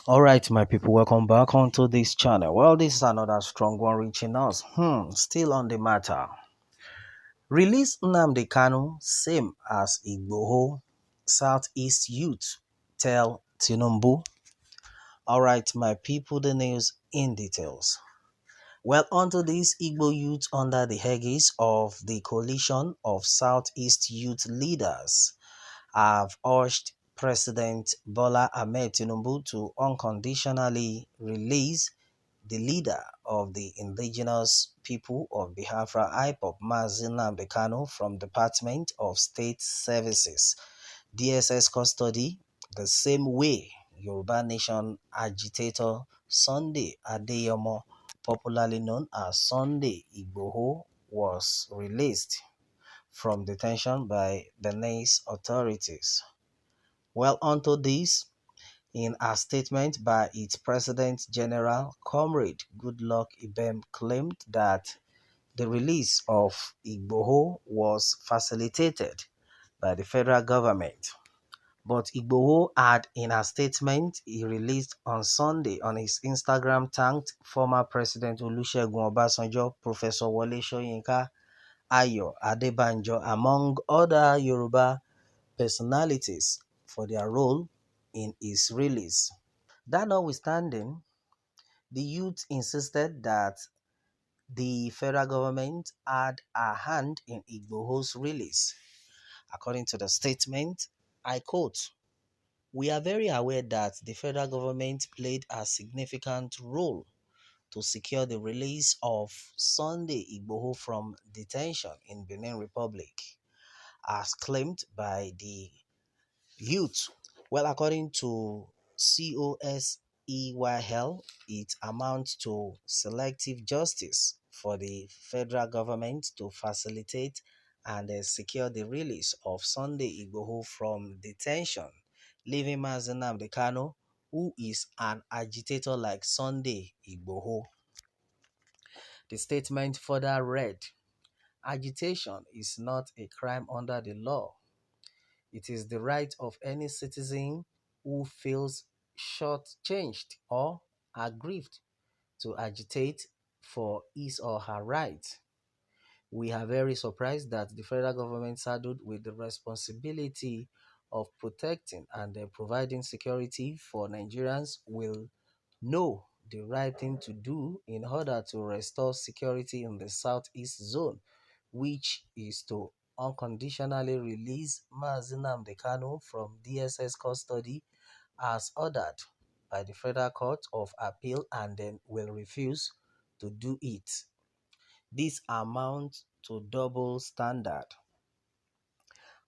All right, my people, welcome back onto this channel. Well, this is another strong one reaching us. Still on the matter. Release Nnamdi Kanu, same as Igboho, Southeast youth tell Tinubu. All right, my people, the news in details. Well, onto these Igbo youth under the aegis of the coalition of Southeast youth leaders have urged President Bola Ahmed Tinubu to unconditionally release the leader of the indigenous people of Biafra IPOB, Mazi Nnamdi Kanu, from Department of State Services, DSS custody, the same way Yoruba Nation agitator Sunday Adeyomo, popularly known as Sunday Igboho, was released from detention by the Benin's authorities. Well, onto this, in a statement by its President General, Comrade Goodluck Ibem claimed that the release of Igboho was facilitated by the federal government. But Igboho had, in a statement he released on Sunday on his Instagram, thanked former President Olusegun Obasanjo, Professor Wole Soyinka, Ayo Adebanjo, among other Yoruba personalities for their role in his release. That notwithstanding, the youth insisted that the federal government had a hand in Igboho's release. According to the statement, I quote, "We are very aware that the federal government played a significant role to secure the release of Sunday Igboho from detention in Benin Republic, as claimed by the youth." Well, according to COSEYL, it amounts to selective justice for the federal government to facilitate and secure the release of Sunday Igboho from detention, leaving Mazi Nnamdi Kanu, who is an agitator like Sunday Igboho. The statement further read, "Agitation is not a crime under the law. It is the right of any citizen who feels shortchanged or aggrieved to agitate for his or her right. We are very surprised that the federal government saddled with the responsibility of protecting and providing security for Nigerians will know the right thing to do in order to restore security in the Southeast Zone, which is to unconditionally release Mazi Nnamdi Kanu from DSS custody as ordered by the Federal Court of Appeal, and then will refuse to do it. This amounts to double standard."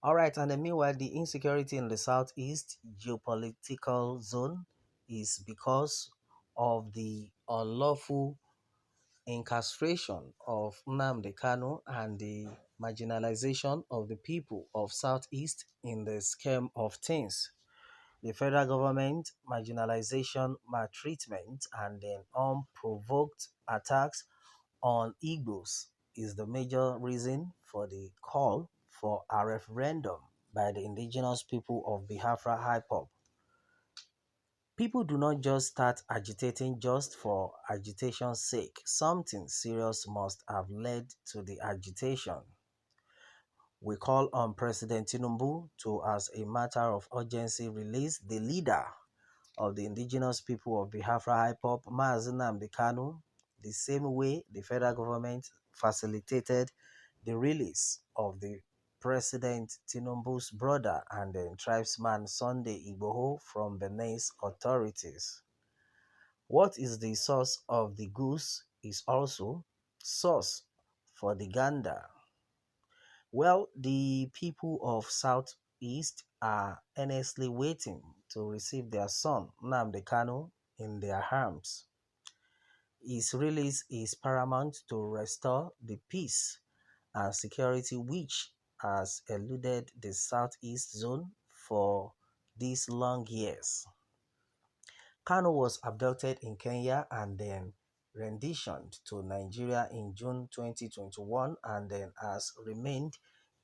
All right, and then meanwhile, the insecurity in the Southeast geopolitical zone is because of the unlawful incarceration of Nnamdi Kanu and the marginalization of the people of Southeast in the scheme of things. The federal government marginalization, maltreatment, and then unprovoked attacks on Igbos is the major reason for the call for a referendum by the indigenous people of Biafra IPOB. People do not just start agitating just for agitation's sake. Something serious must have led to the agitation. We call on President Tinubu to, as a matter of urgency, release the leader of the indigenous people of Biafra IPOB, Mazi Nnamdi Kanu, the same way the federal government facilitated the release of the President Tinubu's brother and then tribesman Sunday Igboho from Benin's authorities. What is the source of the goose is also source for the gander. Well, the people of Southeast are earnestly waiting to receive their son, Nnamdi Kanu, in their arms. His release is paramount to restore the peace and security which has eluded the Southeast zone for these long years. Kanu was abducted in Kenya and then renditioned to Nigeria in June 2021, and then has remained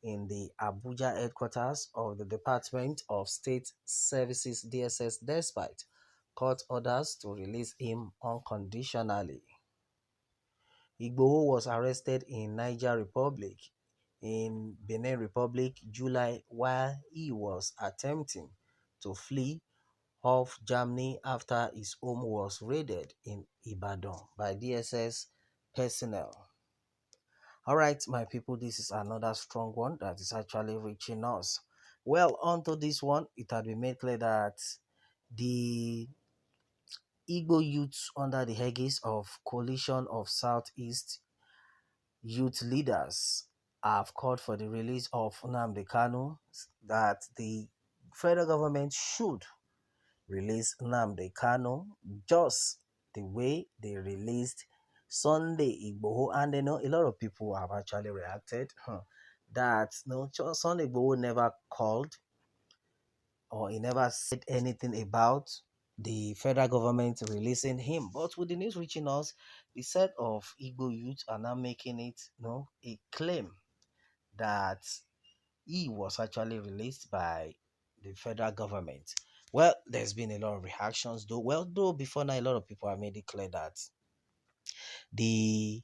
in the Abuja headquarters of the Department of State Services DSS despite court orders to release him unconditionally. Igboho was arrested in Niger Republic in Benin Republic July while he was attempting to flee off Germany after his home was raided in Ibadan by DSS personnel. All right, my people, this is another strong one that is actually reaching us. Well, onto this one, it had been made clear that the Igbo youths under the aegis of Coalition of Southeast Youth Leaders have called for the release of Nnamdi Kanu, that the federal government should release Nnamdi Kanu just the way they released Sunday Igboho. And you know, a lot of people have actually reacted that no, Sunday Igboho never called or he never said anything about the federal government releasing him. But with the news reaching us, the set of Igbo youth are now making it, a claim that he was actually released by the federal government. Well, there's been a lot of reactions, though. Well, though before now, a lot of people have made it clear that the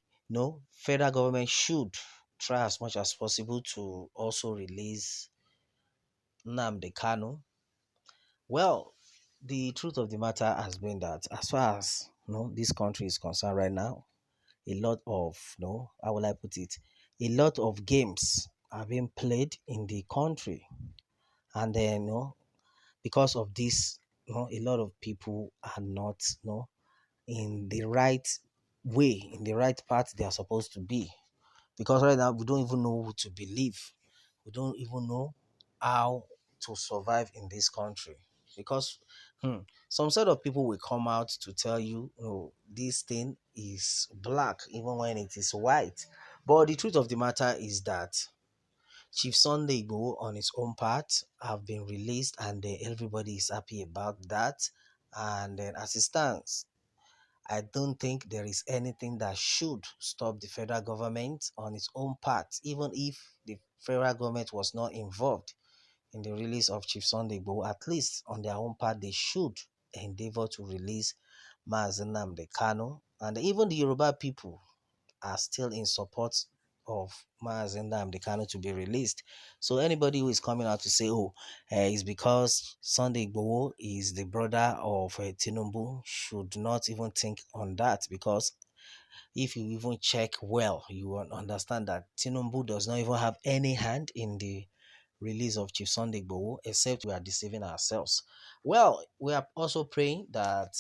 federal government should try as much as possible to also release Nnamdi Kanu. Well, the truth of the matter has been that as far as this country is concerned right now, a lot of how will I put it? A lot of games are being played in the country, and then because of this, a lot of people are not in the right way, in the right path they are supposed to be. Because right now we don't even know who to believe. We don't even know how to survive in this country. Because some set of people will come out to tell you, this thing is black even when it is white. But the truth of the matter is that Chief Sunday Igboho on his own part have been released, and everybody is happy about that. And then as it stands, I don't think there is anything that should stop the federal government on its own part, even if the federal government was not involved in the release of Chief Sunday Igboho. At least on their own part, they should endeavor to release Mazi Nnamdi Kanu. And even the Yoruba people are still in support of Mazi Nnamdi Kanu to be released. So anybody who is coming out to say, oh, it's because Sunday Igboho is the brother of Tinubu, should not even think on that, because if you even check well, you will understand that Tinubu does not even have any hand in the release of Chief Sunday Igboho, except we are deceiving ourselves. Well, we are also praying that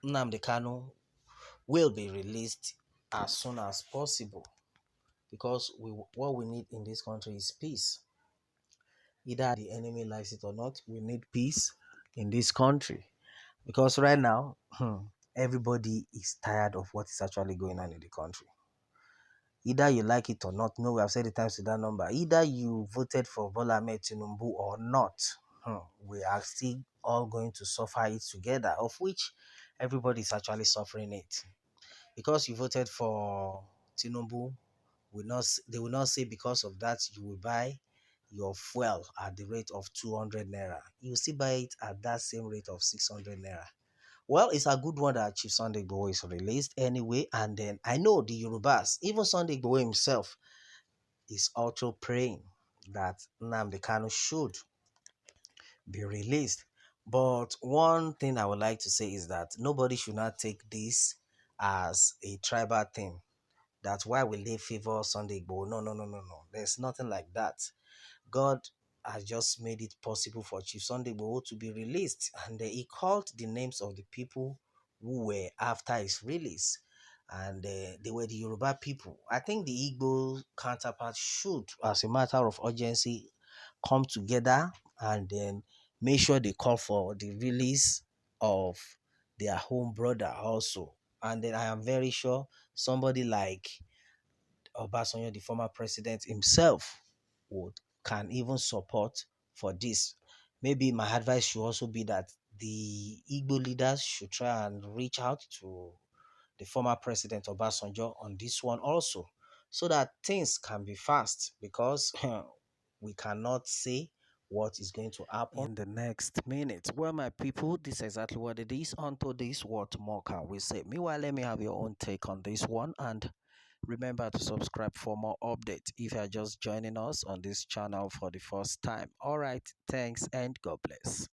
Nnamdi Kanu will be released as soon as possible, because what we need in this country is peace. Either the enemy likes it or not, we need peace in this country, because right now everybody is tired of what is actually going on in the country. Either you like it or not, we have said it times to that number. Either you voted for Bola Ahmed Tinubu or not, we are still all going to suffer it together, of which everybody is actually suffering it. Because you voted for Tinubu, they will not say because of that you will buy your fuel at the rate of 200 naira. You still buy it at that same rate of 600 naira. Well, it's a good one that Chief Sunday Igboho is released anyway. And then I know the Yorubas, even Sunday Igboho himself, is also praying that Nnamdi Kanu should be released. But one thing I would like to say is that nobody should not take this as a tribal thing. That's why we they favor Sunday Igboho. No, no, no, no, no. There's nothing like that. God has just made it possible for Chief Sunday Igboho to be released, and he called the names of the people who were after his release, and they were the Yoruba people. I think the Igbo counterpart should, as a matter of urgency, come together and then make sure they call for the release of their home brother also. And then I am very sure somebody like Obasanjo, the former president himself, would can even support for this. Maybe my advice should also be that the Igbo leaders should try and reach out to the former president Obasanjo on this one also, so that things can be fast, because we cannot say what is going to happen in the next minute. Well, my people, this is exactly what it is. Until this, what more can we say? Meanwhile, let me have your own take on this one, and remember to subscribe for more updates if you are just joining us on this channel for the first time. All right, thanks and God bless.